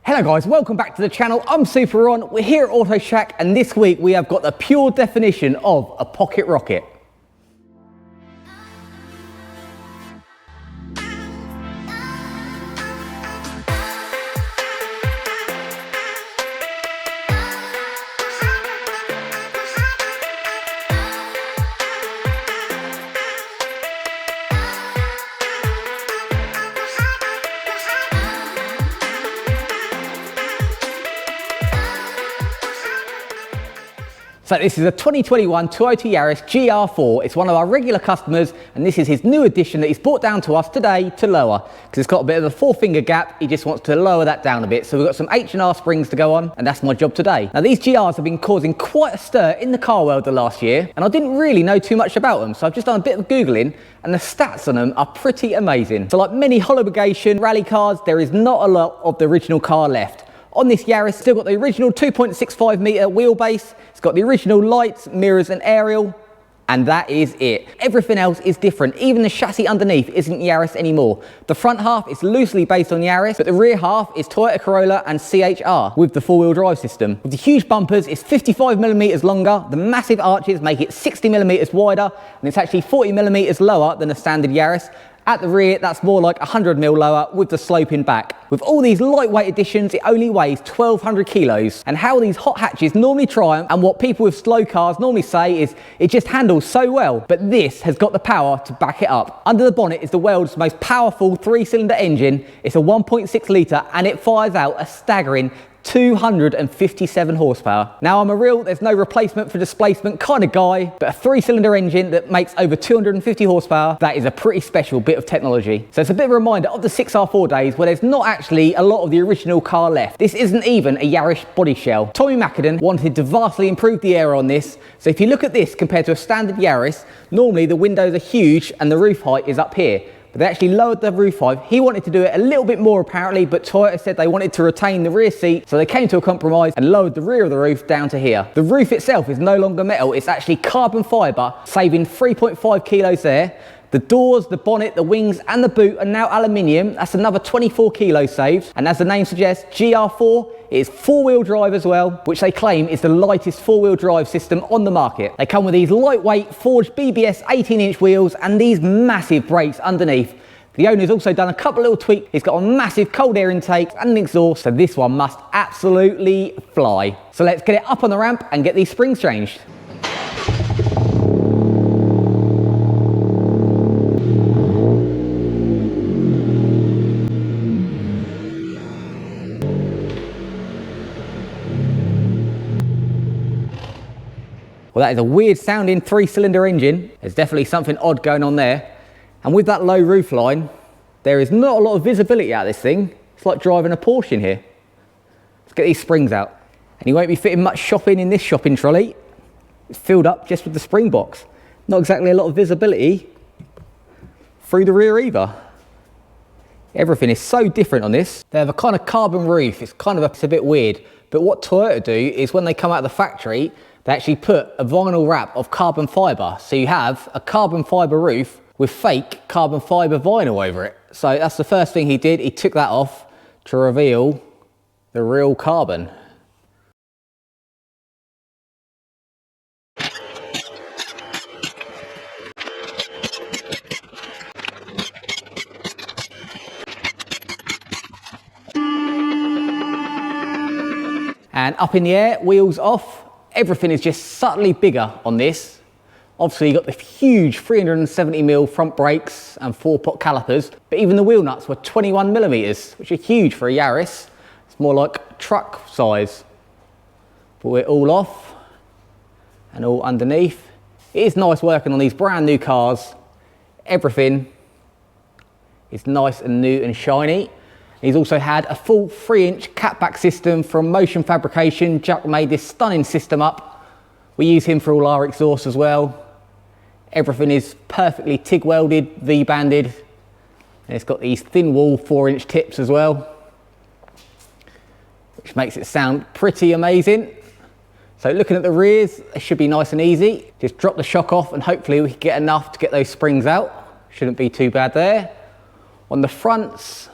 Hello guys, welcome back to the channel. I'm Super Ron. We're here at Autoshack and this week we have got the pure definition of a pocket rocket. So this is a 2021 Toyota Yaris GR4. It's one of our regular customers and this is his new addition that he's brought down to us today to lower. Because it's got a bit of a 4-finger gap, he just wants to lower that down a bit. So we've got some H&R springs to go on and that's my job today. Now these GRs have been causing quite a stir in the car world the last year and I didn't really know too much about them. So I've just done a bit of Googling and the stats on them are pretty amazing. So like many homologation rally cars, there is not a lot of the original car left. On this Yaris, still got the original 2.65 metre wheelbase, it's got the original lights, mirrors and aerial, and that is it. Everything else is different, even the chassis underneath isn't Yaris anymore. The front half is loosely based on Yaris, but the rear half is Toyota Corolla and CHR with the 4-wheel drive system. With the huge bumpers, it's 55mm longer, the massive arches make it 60mm wider, and it's actually 40mm lower than a standard Yaris. At the rear, that's more like 100mm lower with the sloping back. With all these lightweight additions, it only weighs 1,200 kilos. And how these hot hatches normally triumph and what people with slow cars normally say is it just handles so well. But this has got the power to back it up. Under the bonnet is the world's most powerful 3-cylinder engine. It's a 1.6 litre and it fires out a staggering 257 horsepower. Now I'm a real there's no replacement for displacement kind of guy, but a 3-cylinder engine that makes over 250 horsepower, that is a pretty special bit of technology. So it's a bit of a reminder of the 6R4 days where there's not actually a lot of the original car left. This isn't even a Yaris body shell. Tommy Macadon wanted to vastly improve the air on this. So if you look at this compared to a standard Yaris, normally the windows are huge and the roof height is up here. They actually lowered the roof height. He wanted to do it a little bit more apparently, but Toyota said they wanted to retain the rear seat, so they came to a compromise and lowered the rear of the roof down to here. The roof itself is no longer metal, it's actually carbon fibre, saving 3.5 kilos there. The doors, the bonnet, the wings and the boot are now aluminium. That's another 24 kilos saved. And as the name suggests, GR4 is 4-wheel drive as well, which they claim is the lightest 4-wheel drive system on the market. They come with these lightweight forged BBS 18-inch wheels and these massive brakes underneath. The owner's also done a couple little tweaks. It's got a massive cold air intake and an exhaust, so this one must absolutely fly. So let's get it up on the ramp and get these springs changed. Well, that is a weird sounding 3-cylinder engine. There's definitely something odd going on there. And with that low roof line, there is not a lot of visibility out of this thing. It's like driving a Porsche in here. Let's get these springs out. And you won't be fitting much shopping in this shopping trolley. It's filled up just with the spring box. Not exactly a lot of visibility through the rear either. Everything is so different on this. They have a kind of carbon roof. It's a bit weird. But what Toyota do is when they come out of the factory, they actually put a vinyl wrap of carbon fibre. So you have a carbon fibre roof with fake carbon fibre vinyl over it. So that's the first thing he did. He took that off to reveal the real carbon. And up in the air, wheels off. Everything is just subtly bigger on this. Obviously, you've got the huge 370mm front brakes and 4-pot calipers, but even the wheel nuts were 21mm, which are huge for a Yaris. It's more like truck size. Pull it all off and all underneath. It is nice working on these brand new cars. Everything is nice and new and shiny. He's also had a full 3-inch catback system from Motion Fabrication. Jack made this stunning system up. We use him for all our exhausts as well. Everything is perfectly TIG welded, V-banded. And it's got these thin wall 4-inch tips as well, which makes it sound pretty amazing. So looking at the rears, it should be nice and easy. Just drop the shock off and hopefully we can get enough to get those springs out. Shouldn't be too bad there. On the fronts,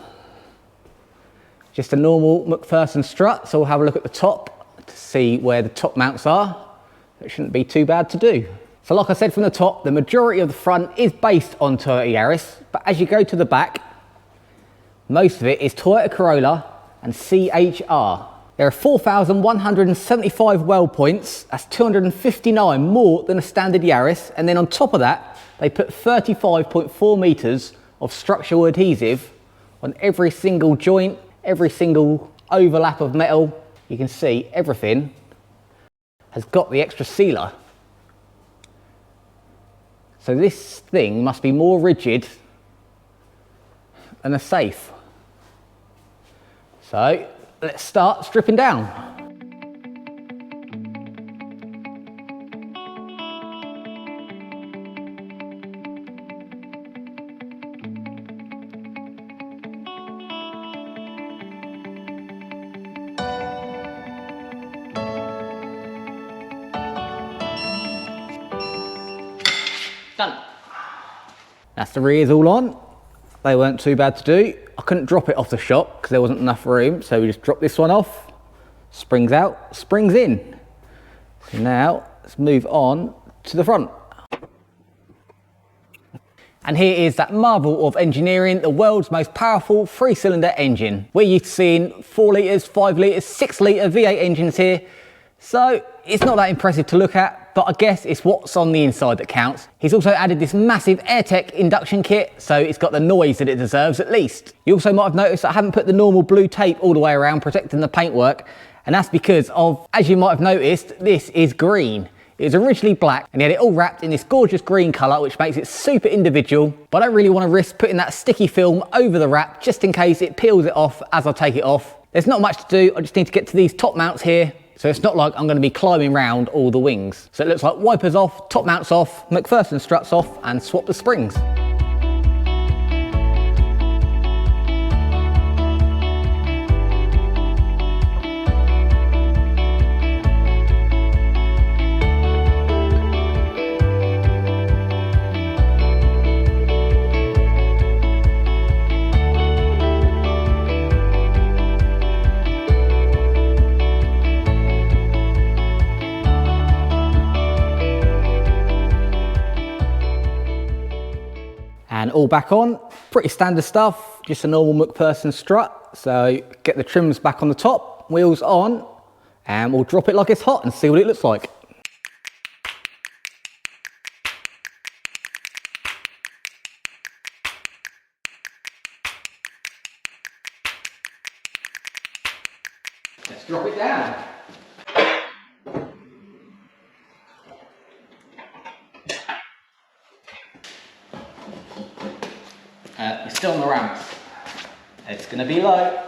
Just a normal McPherson strut, so we'll have a look at the top to see where the top mounts are. It shouldn't be too bad to do. So like I said from the top, the majority of the front is based on Toyota Yaris, but as you go to the back, most of it is Toyota Corolla and CHR. There are 4,175 weld points, that's 259 more than a standard Yaris, and then on top of that, they put 35.4 metres of structural adhesive on every single joint, every single overlap of metal. You can see everything has got the extra sealer. So this thing must be more rigid than a safe. So let's start stripping down. Done. That's the rears all on. They weren't too bad to do. I couldn't drop it off the shop because there wasn't enough room, so we just dropped this one off. Springs out, springs in. So now let's move on to the front. And here is that marvel of engineering, the world's most powerful 3-cylinder engine. We're used to seeing 4 litres, 5 litres, 6 litre V8 engines here. So it's not that impressive to look at, but I guess it's what's on the inside that counts. He's also added this massive AirTech induction kit, so it's got the noise that it deserves at least. You also might have noticed I haven't put the normal blue tape all the way around protecting the paintwork, and that's because of, as you might have noticed, this is green. It was originally black and he had it all wrapped in this gorgeous green colour, which makes it super individual, but I don't really want to risk putting that sticky film over the wrap just in case it peels it off as I take it off. There's not much to do, I just need to get to these top mounts here. So it's not like I'm going to be climbing round all the wings. So it looks like wipers off, top mounts off, McPherson struts off, and swap the springs. And all back on, pretty standard stuff, just a normal McPherson strut. So get the trims back on the top, wheels on, and we'll drop it like it's hot and see what it looks like. Let's drop it down. We're still on the ramps. It's going to be low.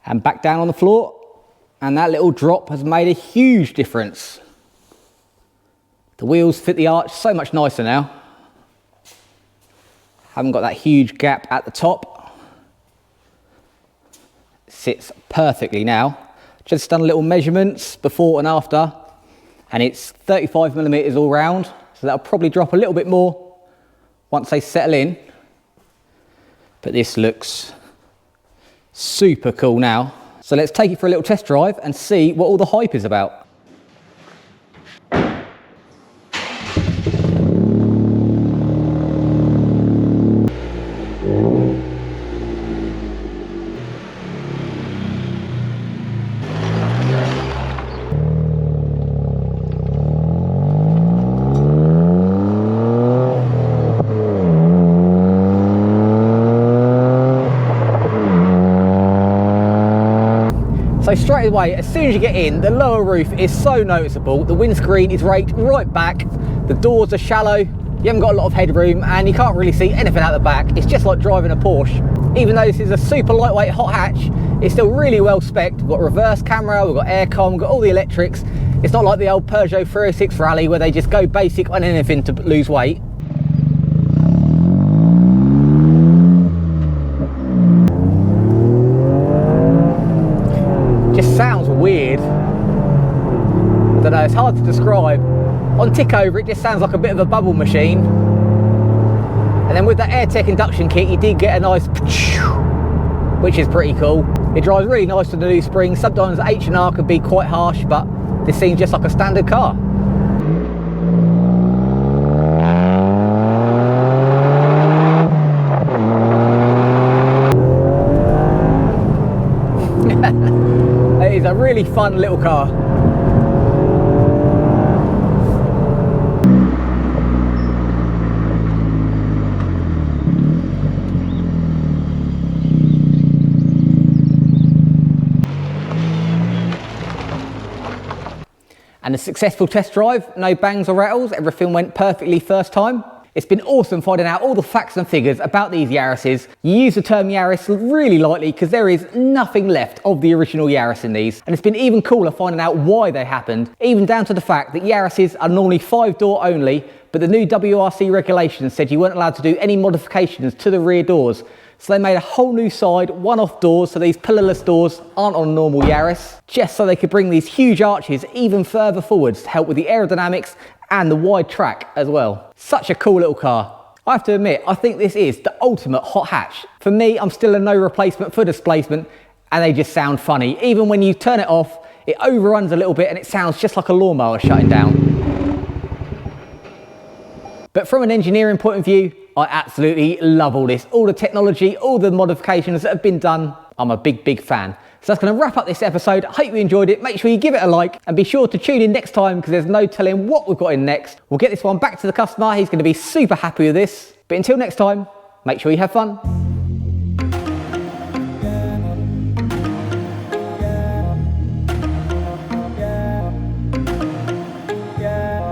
And back down on the floor, and that little drop has made a huge difference. The wheels fit the arch so much nicer now. Haven't got that huge gap at the top. Sits perfectly now. Just done little measurements before and after, and it's 35mm all round, so that'll probably drop a little bit more once they settle in. But this looks super cool now. So let's take it for a little test drive and see what all the hype is about. So straight away, as soon as you get in, the lower roof is so noticeable. The windscreen is raked right back. The doors are shallow. You haven't got a lot of headroom and you can't really see anything out the back. It's just like driving a Porsche. Even though this is a super lightweight hot hatch, it's still really well spec'd. We've got reverse camera, we've got aircon, we've got all the electrics. It's not like the old Peugeot 306 Rally where they just go basic on anything to lose weight. it's hard to describe. On tick over, it just sounds like a bit of a bubble machine. And then with that AirTech induction kit, you did get a nice, which is pretty cool. It drives really nice with the new springs. Sometimes H&R could be quite harsh, but this seems just like a standard car. It is a really fun little car. And a successful test drive, no bangs or rattles, everything went perfectly first time. It's been awesome finding out all the facts and figures about these Yarises. You use the term Yaris really lightly because there is nothing left of the original Yaris in these. And it's been even cooler finding out why they happened, even down to the fact that Yarises are normally 5-door only, but the new WRC regulations said you weren't allowed to do any modifications to the rear doors. So they made a whole new side, one-off doors, so these pillarless doors aren't on a normal Yaris, just so they could bring these huge arches even further forwards to help with the aerodynamics and the wide track as well. Such a cool little car. I have to admit, I think this is the ultimate hot hatch. For me, I'm still a no replacement for displacement, and they just sound funny. Even when you turn it off, it overruns a little bit and it sounds just like a lawnmower shutting down. But from an engineering point of view, I absolutely love all this. All the technology, all the modifications that have been done. I'm a big fan. So that's going to wrap up this episode. I hope you enjoyed it. Make sure you give it a like and be sure to tune in next time because there's no telling what we've got in next. We'll get this one back to the customer. He's going to be super happy with this. But until next time, make sure you have fun.